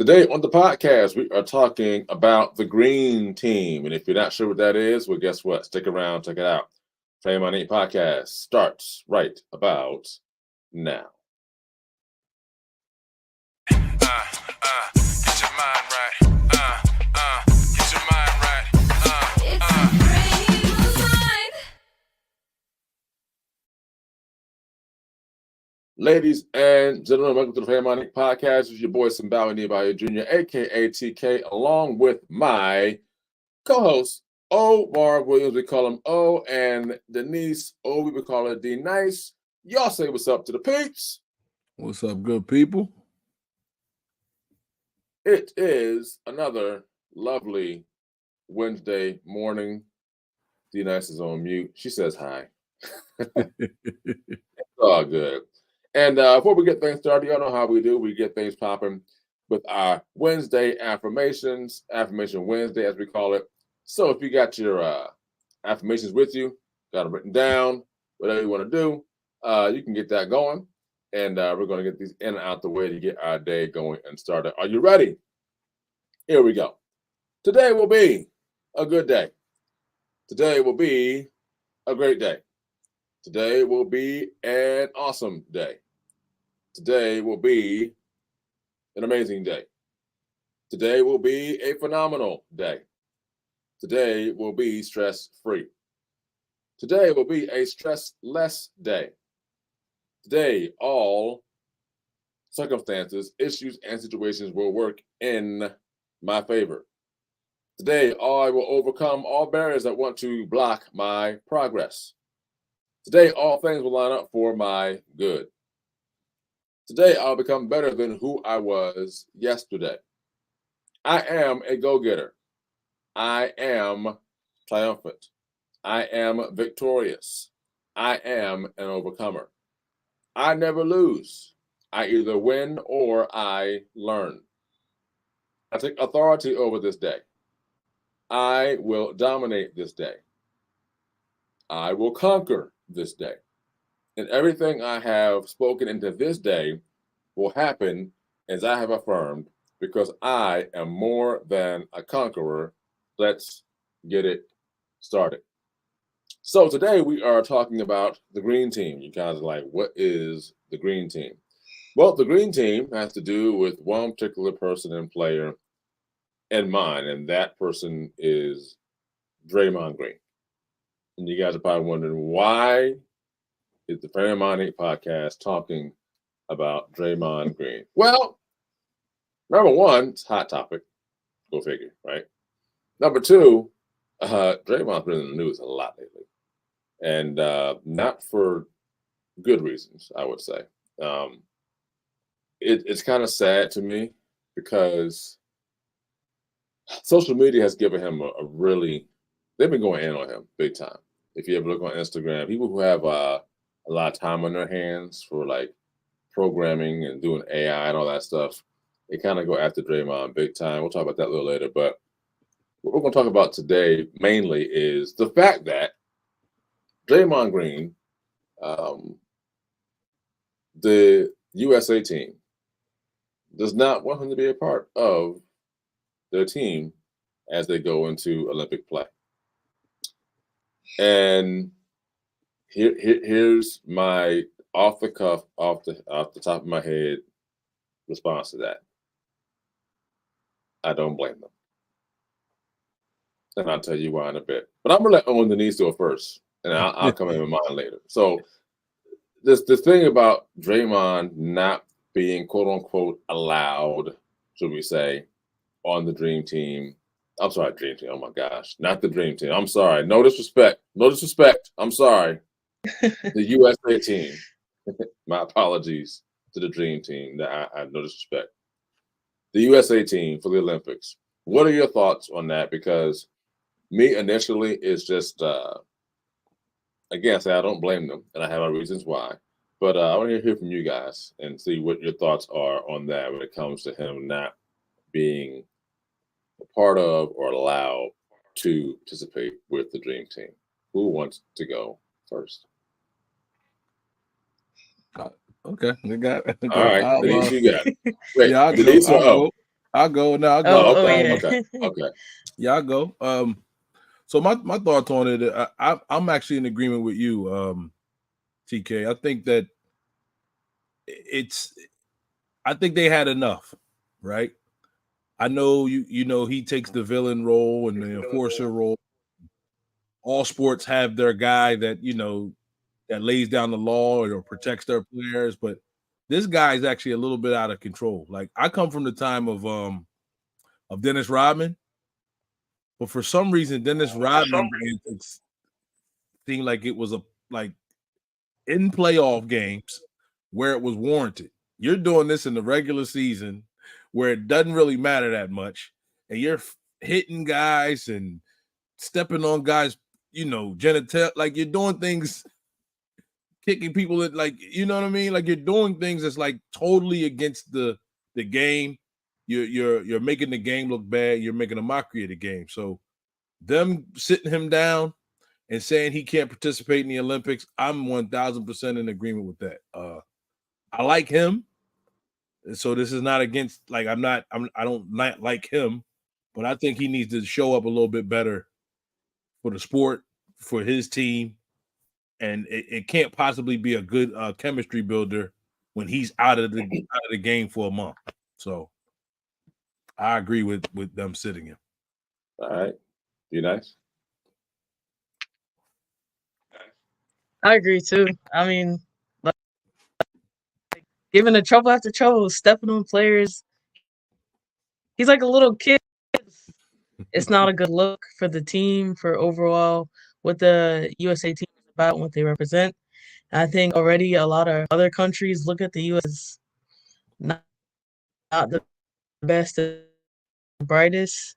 Today on the podcast, we are talking about the green team. And if you're not sure what that is, well, guess what? Stick around, check it out. Fame on 8 podcast starts right about now. Get your mind right. Get your mind right. It's a great mind. Ladies and gentlemen, welcome to the Fame on 8 podcast. This is your boy Simbawi Nibayo Jr., aka TK, along with my co-host, Omar Williams. We call him O, and Denise O, we would call her D Nice. Y'all say what's up to the peeps. What's up, good people? It is another lovely Wednesday morning. D Nice is on mute. She says hi. It's all good. And before we get things started, y'all know how we do. We get things popping with our Wednesday affirmations, Affirmation Wednesday, as we call it. So if you got your affirmations with you, got them written down, whatever you want to do, you can get that going. And we're going to get these in and out the way to get our day going and started. Are you ready? Here we go. Today will be a good day. Today will be a great day. Today will be an awesome day. Today will be an amazing day. Today will be a phenomenal day. Today will be stress-free. Today will be a stress-less day. Today, all circumstances, issues, and situations will work in my favor. Today, I will overcome all barriers that want to block my progress. Today, all things will line up for my good. Today, I'll become better than who I was yesterday. I am a go-getter. I am triumphant. I am victorious. I am an overcomer. I never lose. I either win or I learn. I take authority over this day. I will dominate this day. I will conquer this day. And everything I have spoken into this day will happen as I have affirmed, because I am more than a conqueror. Let's get it started. So today we are talking about the green team. You guys are like, what is the green team? Well, the green team has to do with one particular person and player in mind, and that person is Draymond Green. And you guys are probably wondering, why is the Fame on 8 podcast talking about Draymond Green? Well, number one, it's a hot topic. Go figure, right? Number two, Draymond's been in the news a lot lately. And not for good reasons, I would say. It's kind of sad to me because social media has given him a really, they've been going in on him big time. If you ever look on Instagram, people who have a lot of time on their hands for like programming and doing AI and all that stuff, they kind of go after Draymond big time. We'll talk about that a little later. But what we're going to talk about today mainly is the fact that Draymond Green, the USA team, does not want him to be a part of their team as they go into Olympic play. And here's my off the cuff, off the top of my head response to that. I don't blame them. And I'll tell you why in a bit. But I'm going to let Owen Denise do it first, and I'll come in with mine later. So this thing about Draymond not being quote-unquote allowed, should we say, on the Dream Team. I'm sorry, Dream Team. Oh, my gosh. Not the Dream Team. I'm sorry. No disrespect. No disrespect. I'm sorry. The USA team. My apologies to the Dream Team. I no disrespect. The USA team for the Olympics. What are your thoughts on that? Because me initially is just, again, I don't blame them, and I have my reasons why. But I want to hear from you guys and see what your thoughts are on that when it comes to him not being a part of or allowed to participate with the Dream Team. Who wants to go first? Okay, we got. All right, Denise, you got it. Wait, Yeah, I'll Denise go. or O? I'll go. No, I'll Oh, go. okay, yeah. okay. Yeah, I'll go. So my thoughts on it, I'm actually in agreement with you, TK. I think that it's I think they had enough, right? I know you know he takes the villain role and the enforcer role. All sports have their guy that that lays down the law or protects their players, but this guy is actually a little bit out of control. Like I come from the time of Dennis Rodman, but for some reason Dennis Rodman it seemed like it was a like in playoff games where it was warranted. You're doing this in the regular season where it doesn't really matter that much, and you're hitting guys and stepping on guys, genital, like you're doing things, kicking people that, like, you know what I mean? Like you're doing things that's like totally against the game. You're making the game look bad. You're making a mockery of the game. So them sitting him down and saying he can't participate in the Olympics, I'm 1000% in agreement with that. I like him, so this is not against. Like I don't not like him, but I think he needs to show up a little bit better for the sport, for his team, and it can't possibly be a good chemistry builder when he's out of the game for a month. So I agree with them sitting him. All right. You nice? I agree too. I mean, like, giving the trouble after trouble, stepping on players. He's like a little kid. It's not a good look for the team, for overall what the USA team is about and what they represent. I think already a lot of other countries look at the US as not, not the best, the brightest.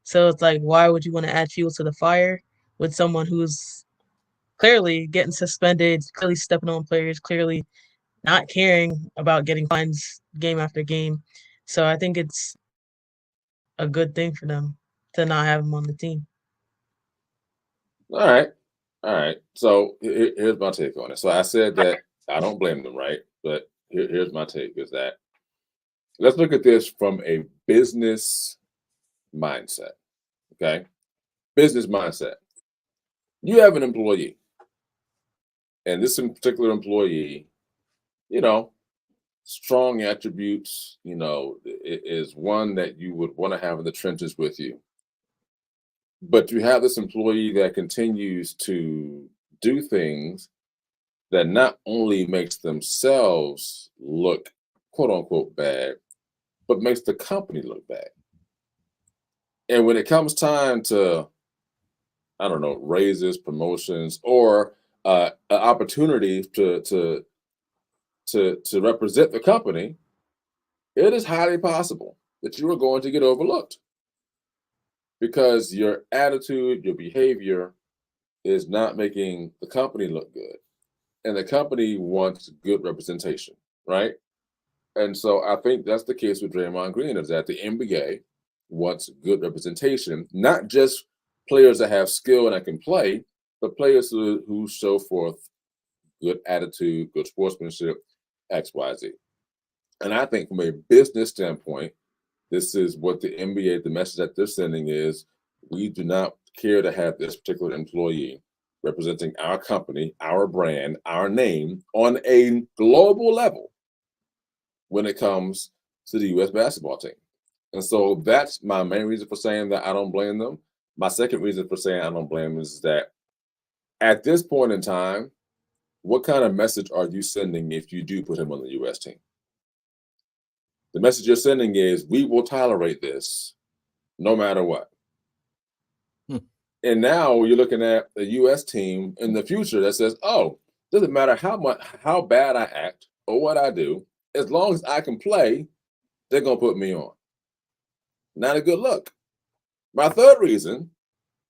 So it's like, why would you want to add fuel to the fire with someone who's clearly getting suspended, clearly stepping on players, clearly not caring about getting fines game after game. So I think it's a good thing for them to not have him on the team. All right. All right. So here's my take on it. So I said that I don't blame them, right? But here's my take is that let's look at this from a business mindset. Okay. Business mindset. You have an employee, and this in particular employee, you know, strong attributes, is one that you would want to have in the trenches with you. But you have this employee that continues to do things that not only makes themselves look quote unquote bad, but makes the company look bad. And when it comes time to, I don't know, raises, promotions, or an opportunity to represent the company, it is highly possible that you are going to get overlooked because your attitude, your behavior is not making the company look good. And the company wants good representation, right? And so I think that's the case with Draymond Green is that the NBA wants good representation, not just players that have skill and that can play, but players who show forth good attitude, good sportsmanship, X, Y, Z. And I think from a business standpoint, this is what the NBA, the message that they're sending is we do not care to have this particular employee representing our company, our brand, our name on a global level when it comes to the U.S. basketball team. And so that's my main reason for saying that I don't blame them. My second reason for saying I don't blame them is that at this point in time, what kind of message are you sending if you do put him on the U.S. team? The message you're sending is we will tolerate this no matter what. And now you're looking at a U.S. team in the future that says, oh, doesn't matter how bad I act or what I do, as long as I can play, they're going to put me on. Not a good look. My third reason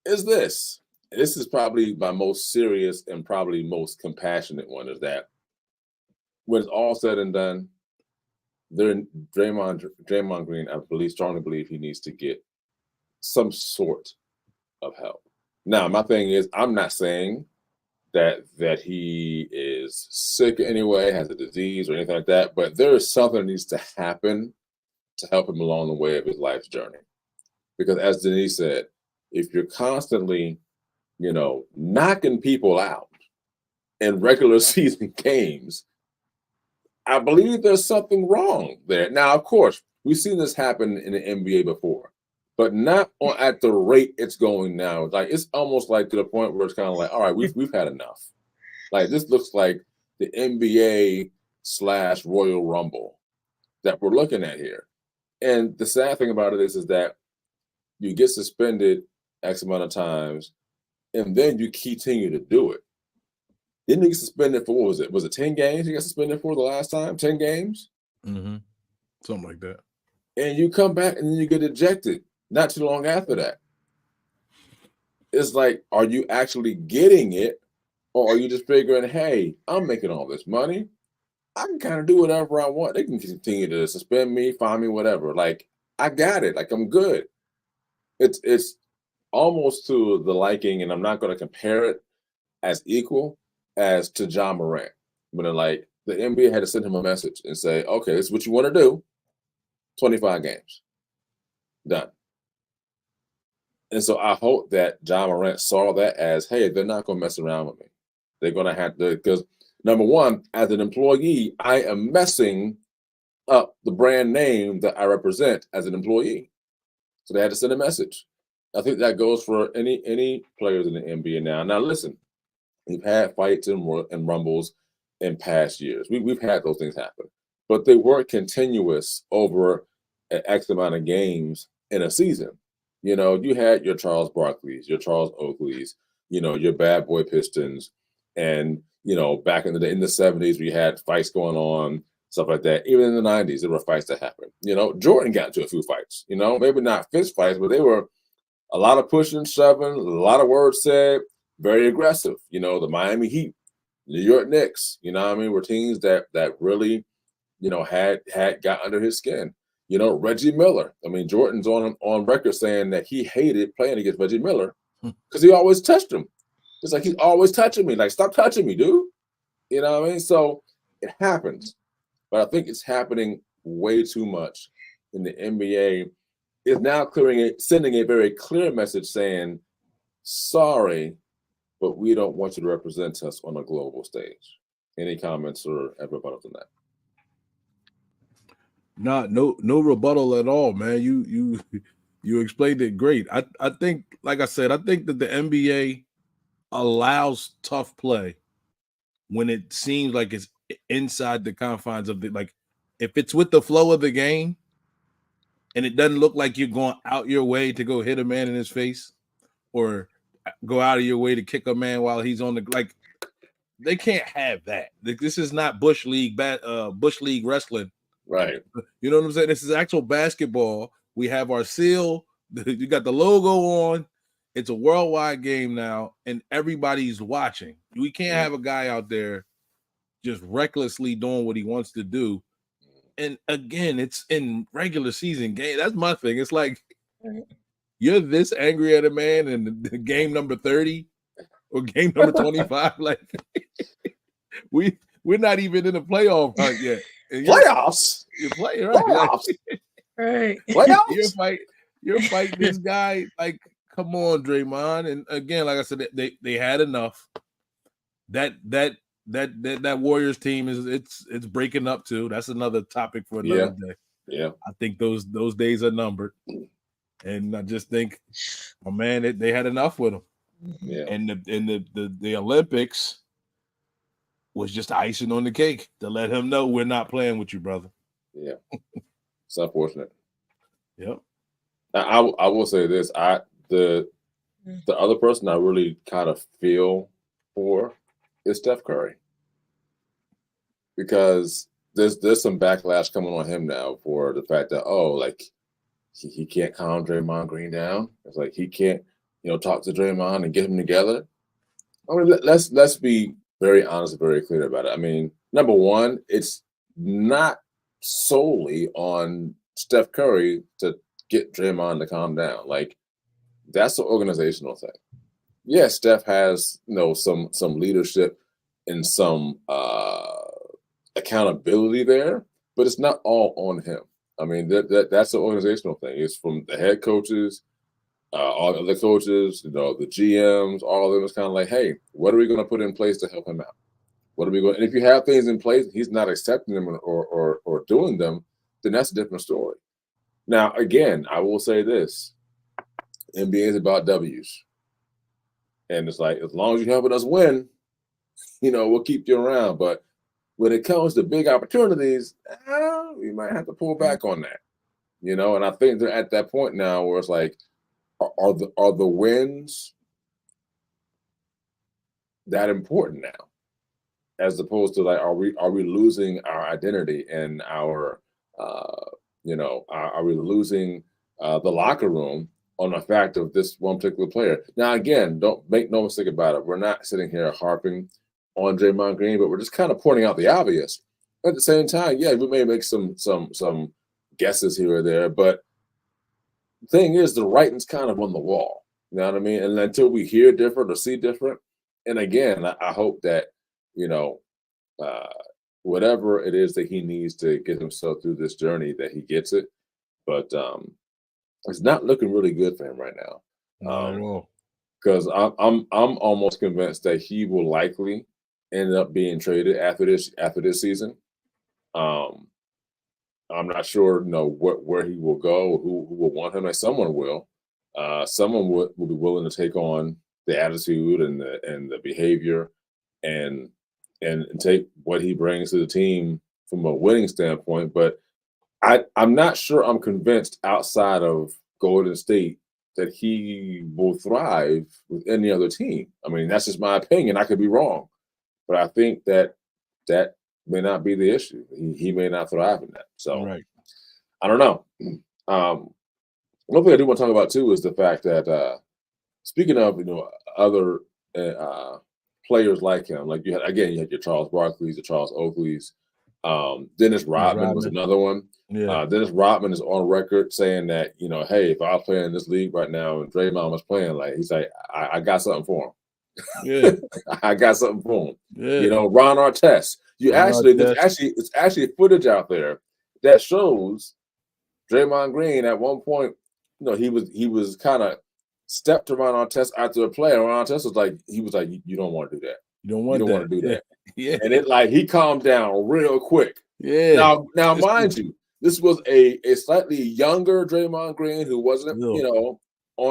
is this. This is probably my most serious and probably most compassionate one is that when it's all said and done, Draymond Green, I strongly believe he needs to get some sort of help. Now, my thing is, I'm not saying that he is sick anyway, has a disease or anything like that, but there is something that needs to happen to help him along the way of his life's journey. Because as Denise said, if you're constantly, knocking people out in regular season games, I believe there's something wrong there. Now, of course, we've seen this happen in the NBA before, but not at the rate it's going now. Like it's almost like to the point where it's kind of like, all right, we've had enough. Like this looks like the NBA / Royal Rumble that we're looking at here. And the sad thing about it is that you get suspended X amount of times, and then you continue to do it. Didn't he get suspended for, what was it? Was it 10 games he got suspended for the last time? 10 games? Mm-hmm. Something like that. And you come back and then you get ejected not too long after that. It's like, are you actually getting it? Or are you just figuring, hey, I'm making all this money. I can kind of do whatever I want. They can continue to suspend me, fine me, whatever. Like, I got it. Like, I'm good. It's almost to the liking, and I'm not going to compare it as equal as to John Morant. But like the NBA had to send him a message and say, okay, this is what you want to do. 25 games. Done. And so I hope that John Morant saw that as, hey, they're not going to mess around with me. They're going to have to, because number one, as an employee, I am messing up the brand name that I represent as an employee. So they had to send a message. I think that goes for any players in the NBA now. Now, listen, we've had fights and rumbles in past years. We've had those things happen, but they weren't continuous over an X amount of games in a season. You had your Charles Barkleys, your Charles Oakleys, your bad boy Pistons, and back in the 70s, we had fights going on, stuff like that. Even in the 90s, there were fights that happened. Jordan got into a few fights. Maybe not fist fights, but they were a lot of pushing, shoving, a lot of words said, very aggressive. The Miami Heat, New York Knicks, were teams that really, had got under his skin. Reggie Miller. Jordan's on record saying that he hated playing against Reggie Miller because he always touched him. It's like he's always touching me. Like, stop touching me, dude. So it happens. But I think it's happening way too much in the NBA. Is now sending a very clear message saying, sorry, but we don't want you to represent us on a global stage. Any comments or rebuttal on that? No rebuttal at all, man. You explained it great. I think, like I said, I think that the NBA allows tough play when it seems like it's inside the confines of if it's with the flow of the game and it doesn't look like you're going out your way to go hit a man in his face or go out of your way to kick a man while he's on they can't have that. This is not Bush League wrestling. Right. You know what I'm saying? This is actual basketball. We have our seal. You got the logo on. It's a worldwide game now, and everybody's watching. We can't have a guy out there just recklessly doing what he wants to do. And again, it's in regular season game. That's my thing. It's like you're this angry at a man in the game number 30 or game number 25. Like we're not even in the playoff hunt yet. Playoffs. You're playing right. Playoffs. Right. Playoffs. You're fighting this guy. Like, come on, Draymond. And again, like I said, they had enough. That Warriors team it's breaking up too. That's another topic for another day. Yeah. I think those days are numbered. And I just think, oh man, they had enough with them. Yeah. And the Olympics was just icing on the cake to let him know we're not playing with you, brother. Yeah. It's unfortunate. Yep. I will say this. The other person I really kind of feel for is Steph Curry. Because there's some backlash coming on him now for the fact that, he can't calm Draymond Green down. It's like he can't, talk to Draymond and get him together. Let's be very honest and very clear about it. Number one, it's not solely on Steph Curry to get Draymond to calm down. Like, that's an organizational thing. Yes, Steph has, some leadership and some accountability there, but it's not all on him. I mean, that's the organizational thing. It's from the head coaches, all the other coaches, the GMs, all of them. It's kind of like, hey, what are we going to put in place to help him out? What are we going? And if you have things in place, he's not accepting them or doing them, then that's a different story. Now, again, I will say this: NBA is about W's, and it's like as long as you're helping us win, we'll keep you around. But when it comes to big opportunities, we might have to pull back on that. And I think they're at that point now where it's like, are the wins that important now, as opposed to like, are we losing our identity and our are we losing the locker room on the fact of this one particular player? Now, again, don't make no mistake about it. We're not sitting here harping on Draymond Green, but we're just kind of pointing out the obvious. At the same time, yeah, we may make some guesses here or there, but the thing is, the writing's kind of on the wall. You know what I mean? And until we hear different or see different, and again, I hope that whatever it is that he needs to get himself through this journey, that he gets it. But it's not looking really good for him right now. Not at all. Because I'm almost convinced that he will likely end up being traded after this season. I'm not sure, where he will go, who will want him. Like someone will. Someone will be willing to take on the attitude and the behavior and take what he brings to the team from a winning standpoint. But I'm not sure I'm convinced outside of Golden State that he will thrive with any other team. I mean, that's just my opinion. I could be wrong. But I think that may not be the issue. He may not thrive in that. So Right. I don't know. One thing I do want to talk about too is the fact that speaking of other players like him, like you had your Charles Barkley's, the Charles Oakleys, Dennis Rodman was another one. Yeah. Dennis Rodman is on record saying that hey, if I was playing in this league right now and Draymond was playing, like he's like, I got something for him. Yeah. I got something for him. Yeah. Ron Artest. It's actually footage out there that shows Draymond Green at one point. He was kind of stepped to Ron Artest after a play. And Ron Artest was like, you don't want to do that. You don't want to do that. Yeah. And he calmed down real quick. Yeah. Now, mind you, this was a slightly younger Draymond Green who wasn't,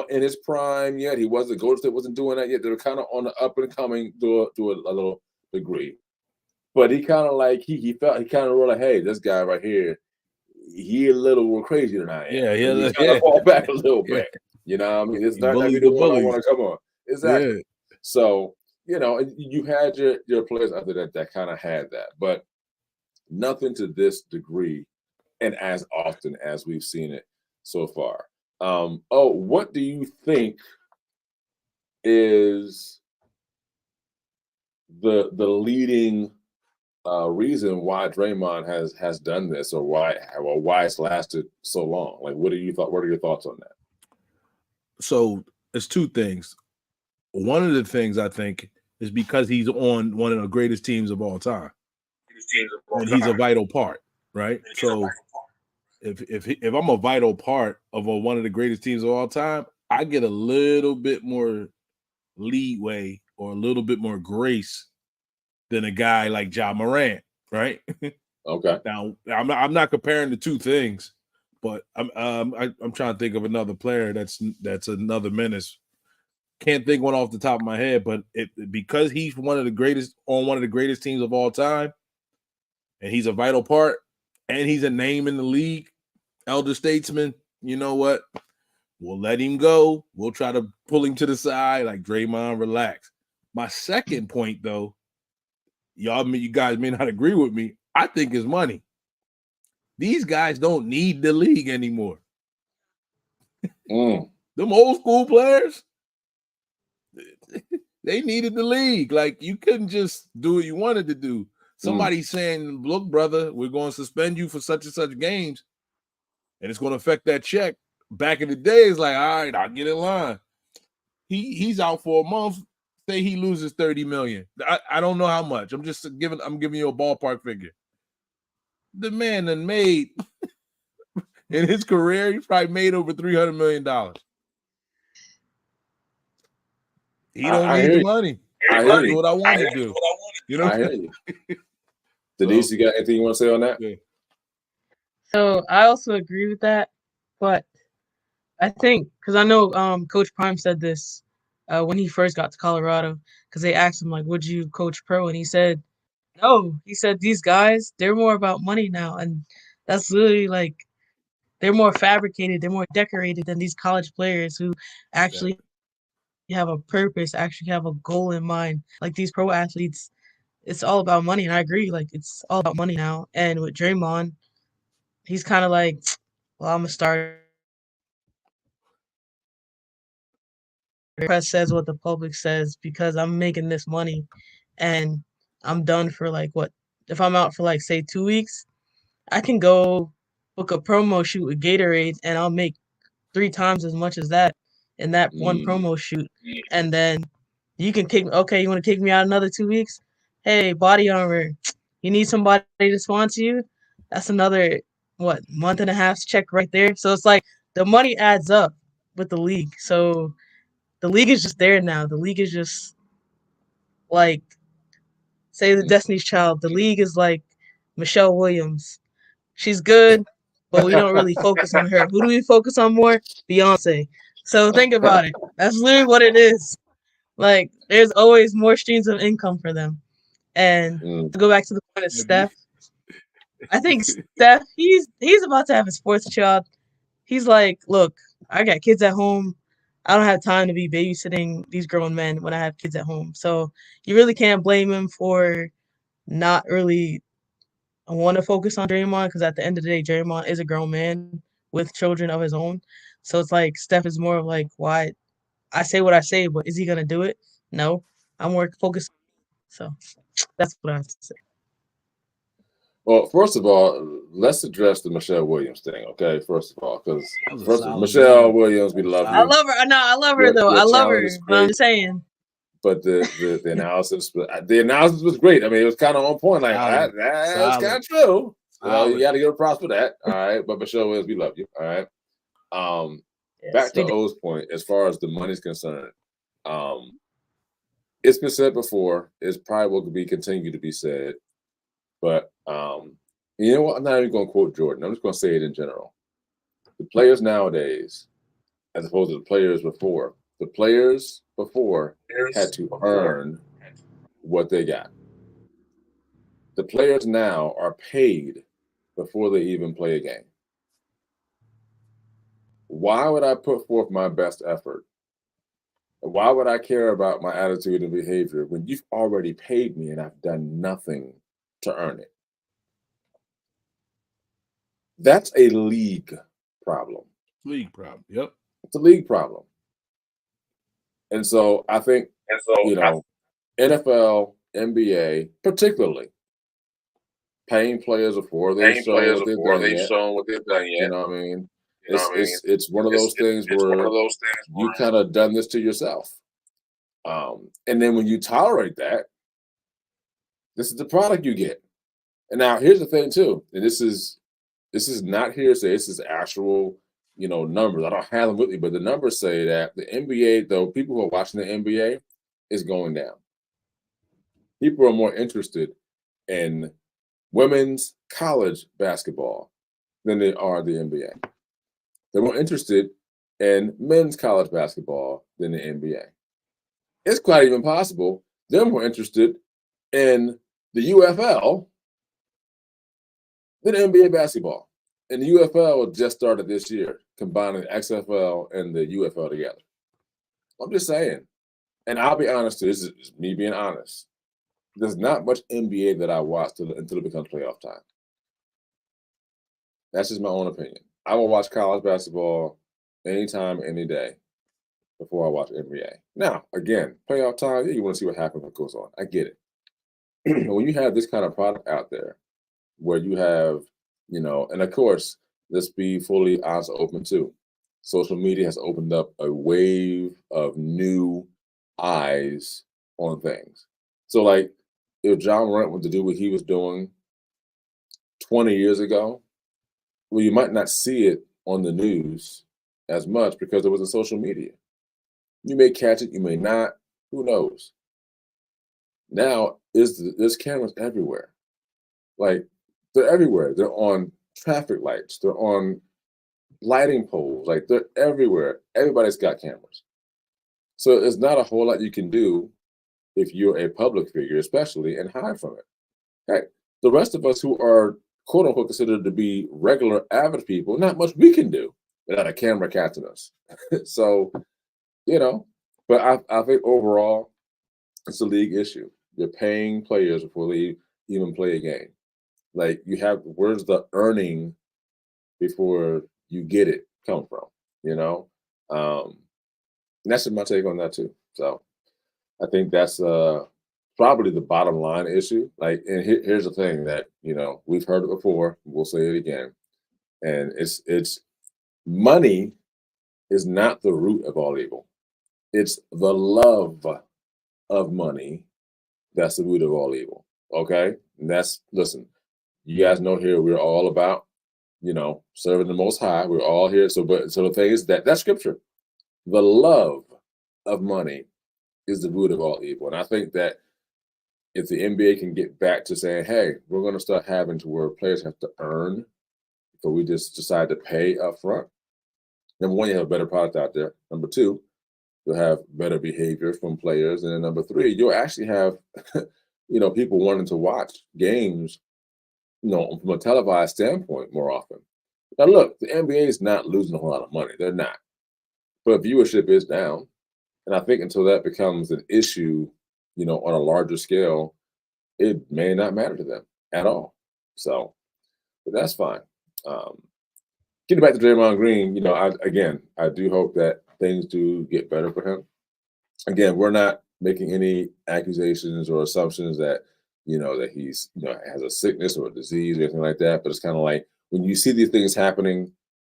in his prime yet. He wasn't. Golden State wasn't doing that yet. They were kind of on the up and coming to a little degree. But he kind of like he felt like, hey, this guy right here, he a little more crazy than I am. Yeah, he kind of fall back a little bit. You know what I mean? It's not that the one I want to come on. Exactly. Yeah. So, you had your players after that kind of had that, but nothing to this degree and as often as we've seen it so far. What do you think is the leading reason why Draymond has done this, or why it's lasted so long? Like, what are your thoughts on that? So it's two things. One of the things I think is because he's on one of the greatest teams of all time, and he's a vital part, right? So if I'm a vital part of one of the greatest teams of all time, I get a little bit more leeway or a little bit more grace than a guy like Ja Morant, right? Okay. Now I'm not comparing the two things, but I'm trying to think of another player that's another menace. Can't think one off the top of my head, but because he's one of the greatest on one of the greatest teams of all time, and he's a vital part, and he's a name in the league, elder statesman. You know what? We'll let him go. We'll try to pull him to the side, like Draymond, relax. My second point, though, you guys may not agree with me. I think is money. These guys don't need the league anymore. Them old school players, they needed the league. Like, you couldn't just do what you wanted to do. Somebody saying, look, brother, we're going to suspend you for such and such games, and it's going to affect that check. Back in the day, it's like, all right, I'll get in line. He's out for a month. Say he loses $30 million. I don't know how much. I'm giving you a ballpark figure. The man that made in his career, he probably made over $300 million. He don't I need hear the you. money. I I hear do you. what I want to do. You know? I hear you. Denise, you got anything you want to say on that? Yeah. So I also agree with that, but I think because I know Coach Prime said this when he first got to Colorado because they asked him like, "Would you coach pro?" and he said, "No." He said these guys they're more about money now, and that's literally like they're more fabricated, they're more decorated than these college players who actually have a purpose, actually have a goal in mind. Like these pro athletes, it's all about money, and I agree. Like it's all about money now. And with Draymond, he's kind of like, well, I'm a starter. The press says what the public says because I'm making this money, and I'm done for like what if I'm out for like say 2 weeks, I can go book a promo shoot with Gatorade, and I'll make 3 times as much as that in that one promo shoot, and then you can kick. Okay, you want to kick me out another 2 weeks? Hey, Body Armor, you need somebody to sponsor you? That's another what month and a half's check right there. So it's like the money adds up with the league. So the league is just there now. The league is just like say the Destiny's Child. The league is like Michelle Williams. She's good, but we don't really focus on her. Who do we focus on more? Beyonce. So think about it. That's literally what it is. Like there's always more streams of income for them. And to go back to the point of Steph, I think Steph, he's about to have his fourth child. He's like, look, I got kids at home. I don't have time to be babysitting these grown men when I have kids at home. So you really can't blame him for not really want to focus on Draymond because at the end of the day, Draymond is a grown man with children of his own. So it's like Steph is more of like, why I say what I say, but is he gonna do it? No, I'm more focused. So that's what I have to say. Well, first of all, let's address the Michelle Williams thing, okay? First of all, because That was a first, solid Michelle man. Williams, we love I you. love her. No, I love her though. Your I love talent her, is but I'm great, just saying. but the analysis was great. I mean, it was kind of on point. Like Solid. that's kind Solid. of true. You Solid. got to give her props for that. All right, but Michelle Williams, we love you. All right. Yes, Back we to do. O's point, as far as the money's concerned, it's been said before. It's probably will be continued to be said, but you know what? I'm not even going to quote Jordan. I'm just going to say it in general. The players nowadays, as opposed to the players before, the players before had to earn what they got. The players now are paid before they even play a game. Why would I put forth my best effort? Why would I care about my attitude and behavior when you've already paid me and I've done nothing to earn it? That's a league problem. League problem. Yep. It's a league problem. And so I think, NFL, NBA, particularly, paying players before they've shown what they've done yet. You know what I mean? It's one of those things where you kind of done this to yourself. And then when you tolerate that, this is the product you get. And now here's the thing too, and this is not hearsay. This is actual, numbers. I don't have them with me, but the numbers say that the NBA, though, people who are watching the NBA, is going down. People are more interested in women's college basketball than they are the NBA. They're more interested in men's college basketball than the NBA. It's quite even possible they're more interested in the UFL than NBA basketball. And the UFL just started this year, combining XFL and the UFL together. I'm just saying. And I'll be honest, this is me being honest. There's not much NBA that I watch until it becomes playoff time. That's just my own opinion. I will watch college basketball anytime, any day before I watch NBA. Now, again, playoff time, you want to see what happens, what goes on. I get it. When you have this kind of product out there where you have, and of course, let's be fully honest, open too. Social media has opened up a wave of new eyes on things. So, like, if John Morant was to do what he was doing 20 years ago, well, you might not see it on the news as much because it was in social media. You may catch it, you may not. Who knows? Now there's cameras everywhere. Like they're everywhere. They're on traffic lights. They're on lighting poles. Like they're everywhere. Everybody's got cameras. So there's not a whole lot you can do if you're a public figure, especially, and hide from it. Heck, the rest of us who are quote unquote considered to be regular average people, not much we can do without a camera catching us. So, you know, but I think overall it's a league issue. You're paying players before they even play a game. Like you have where's the earning before you get it come from, you know? And that's just my take on that too. So I think that's probably the bottom line issue. Like, and here's the thing that we've heard it before. We'll say it again, and it's money is not the root of all evil. It's the love of money that's the root of all evil. Okay, and that's listen. You guys know here we're all about serving the Most High. We're all here. So the thing is that's scripture. The love of money is the root of all evil, and I think that if the NBA can get back to saying, hey, we're going to start having to where players have to earn, so we just decide to pay up front. Number one, you have a better product out there. Number two, you'll have better behavior from players. And then number three, you'll actually have, people wanting to watch games, from a televised standpoint more often. Now, look, the NBA is not losing a whole lot of money. They're not. But viewership is down. And I think until that becomes an issue, on a larger scale, it may not matter to them at all. So, but that's fine. Getting back to Draymond Green, I do hope that things do get better for him. Again, we're not making any accusations or assumptions that, that he's, has a sickness or a disease or anything like that. But it's kind of like when you see these things happening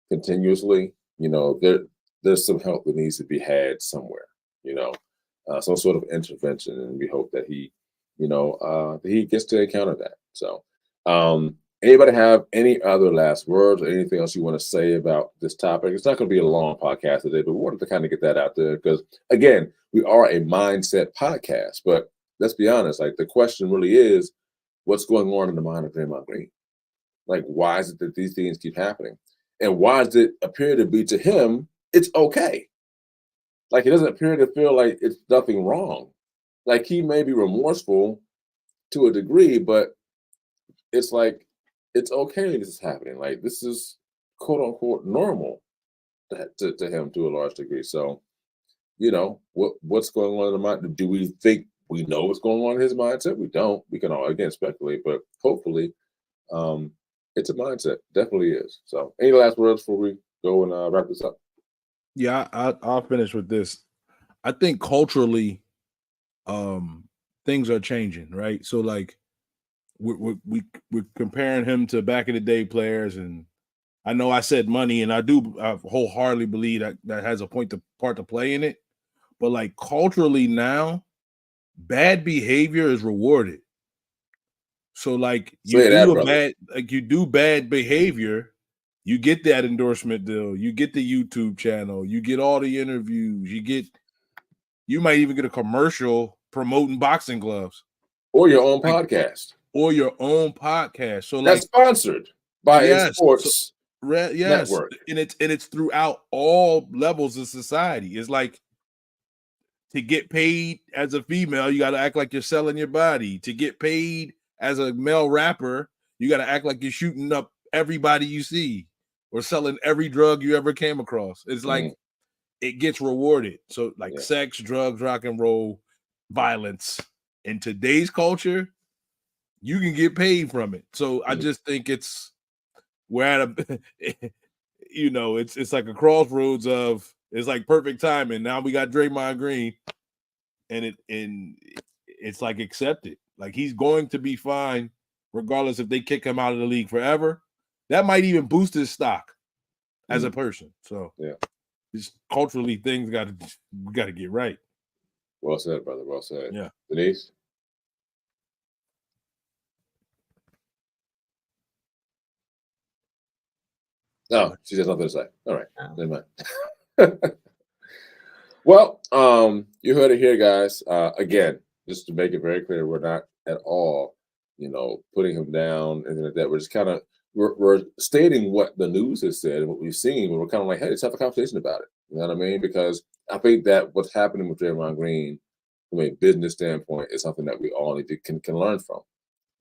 continuously, there's some help that needs to be had somewhere, some sort of intervention, and we hope that he, that he gets to encounter that. So, anybody have any other last words or anything else you want to say about this topic? It's not going to be a long podcast today, but we wanted to kind of get that out there because, again, we are a mindset podcast. But let's be honest, like the question really is, what's going on in the mind of Draymond Green? Like, why is it that these things keep happening? And why does it appear to be to him, it's okay? Like, he doesn't appear to feel like it's nothing wrong. Like, he may be remorseful to a degree, but it's like, it's okay this is happening. Like, this is quote unquote normal to him to a large degree. So, what's going on in the mind? Do we think we know what's going on in his mindset? We don't. We can all, again, speculate, but hopefully it's a mindset. Definitely is. So, any last words before we go and wrap this up? Yeah, I'll finish with this. I think culturally, things are changing, right? So like we're comparing him to back in the day players, and I know I said money, and I wholeheartedly believe that has a part to play in it. But like culturally now, bad behavior is rewarded. So like you do bad behavior, you get that endorsement deal, you get the YouTube channel, you get all the interviews, you might even get a commercial promoting boxing gloves. Or your own podcast. So that's sponsored by a sports network. And it's throughout all levels of society. It's like to get paid as a female, you got to act like you're selling your body. To get paid as a male rapper, you got to act like you're shooting up everybody you see or selling every drug you ever came across. It's like it gets rewarded. So like sex, drugs, rock and roll, violence. In today's culture, you can get paid from it. So I just think we're at it's like a crossroads of, it's like perfect timing. Now we got Draymond Green and it's like accepted. Like he's going to be fine regardless if they kick him out of the league forever. That might even boost his stock as a person. So just culturally things we got to get right. Well said, brother. Well said. Yeah. Denise? No, she has nothing to say. All right, Oh. never mind. Well, you heard it here, guys. Again, just to make it very clear, we're not at all, putting him down and like that. We're just kind of we're stating what the news has said and what we've seen, but we're kind of like, hey, let's have a conversation about it. You know what I mean? Because I think that what's happening with Draymond Green, from a business standpoint, is something that we all need to can learn from.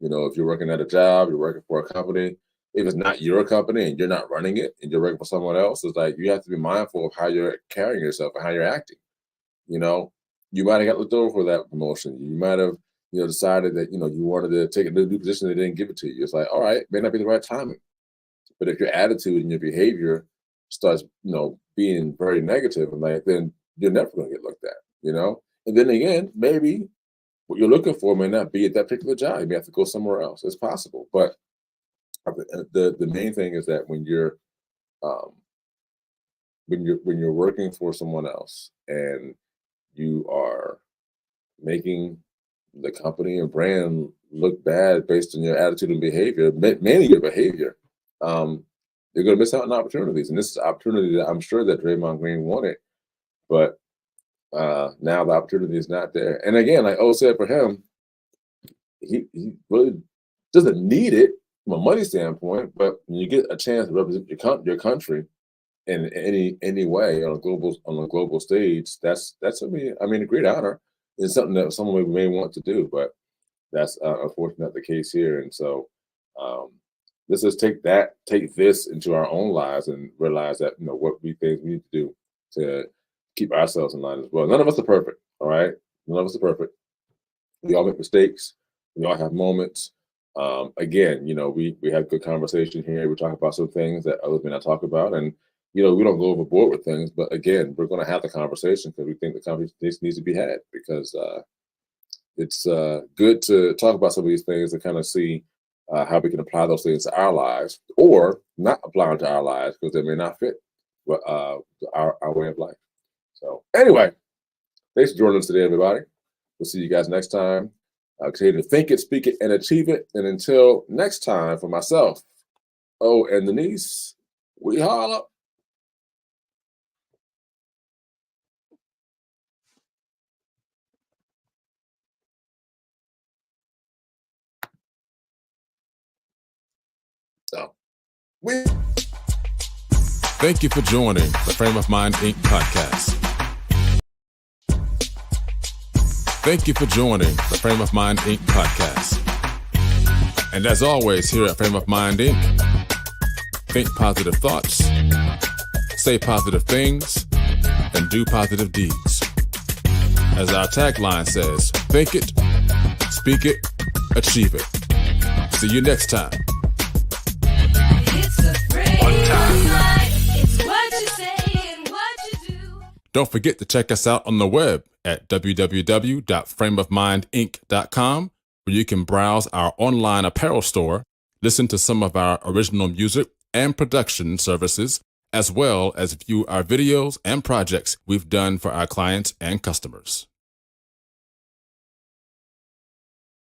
If you're working at a job, you're working for a company. If it's not your company and you're not running it and you're working for someone else, it's like you have to be mindful of how you're carrying yourself and how you're acting. You know, you might have got looked over for that promotion. You might have, decided that you wanted to take a new position. They didn't give it to you. It's like, all right, may not be the right timing. But if your attitude and your behavior starts, being very negative, and like, then you're never going to get looked at. And then again, maybe what you're looking for may not be at that particular job. You may have to go somewhere else. It's possible, but the main thing is that um, when you're working for someone else and you are making the company and brand look bad based on your attitude and behavior, mainly your behavior, you're going to miss out on opportunities. And this is an opportunity that I'm sure that Draymond Green wanted, but now the opportunity is not there. And again, like O said, for him, he really doesn't need it from a money standpoint, but when you get a chance to represent your country in any way on a global stage, that's a great honor. It's something that someone may want to do, but that's unfortunately not the case here. And so let's just take this into our own lives and realize that what we think we need to do to keep ourselves in line as well. None of us are perfect, all right? None of us are perfect. We all make mistakes. We all have moments. Again, we have good conversation here. We talk about some things that others may not talk about, and we don't go overboard with things. But again, we're going to have the conversation because we think the conversation needs to be had, because it's good to talk about some of these things and kind of see how we can apply those things to our lives, or not apply them to our lives because they may not fit our way of life. So anyway, thanks for joining us today, everybody. We'll see you guys next time. Continue to think it, speak it, and achieve it. And until next time, for myself, and Denise, we holla. So, Thank you for joining the Frame of Mind Inc. podcast. Thank you for joining the Frame of Mind Inc. podcast. And as always, here at Frame of Mind Inc., think positive thoughts, say positive things, and do positive deeds. As our tagline says, think it, speak it, achieve it. See you next time. It's a frame of mind. It's what you say and what you do. Don't forget to check us out on the web at www.frameofmindinc.com, where you can browse our online apparel store, listen to some of our original music and production services, as well as view our videos and projects we've done for our clients and customers.